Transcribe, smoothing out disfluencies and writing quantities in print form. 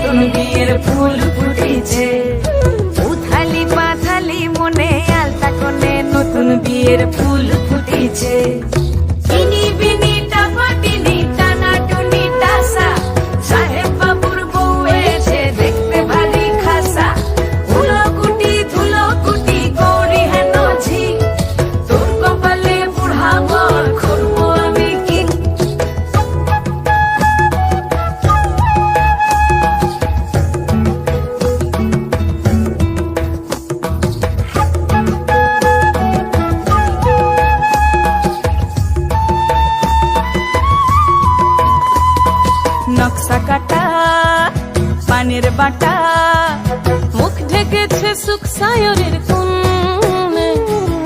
নতুন বিয়ের ফুল ফুটেছে। উথালি পাথালি মনে আলতা কোণে নতুন বিয়ের ফুল ফুটেছে। চিনি বিনি টাপাটিনি টানা টুনি টাসা, সাহেব বাবুর বউ এসে দেখতে ভারী খাসা। ধুলো কুটি গৌরী হেন ঝি, তোর কপালে বুড়া বর করবো আমি কি। নকশা কাটা পানের বাটা, মুখ ঢেকেছে সুখ সায়রের কোন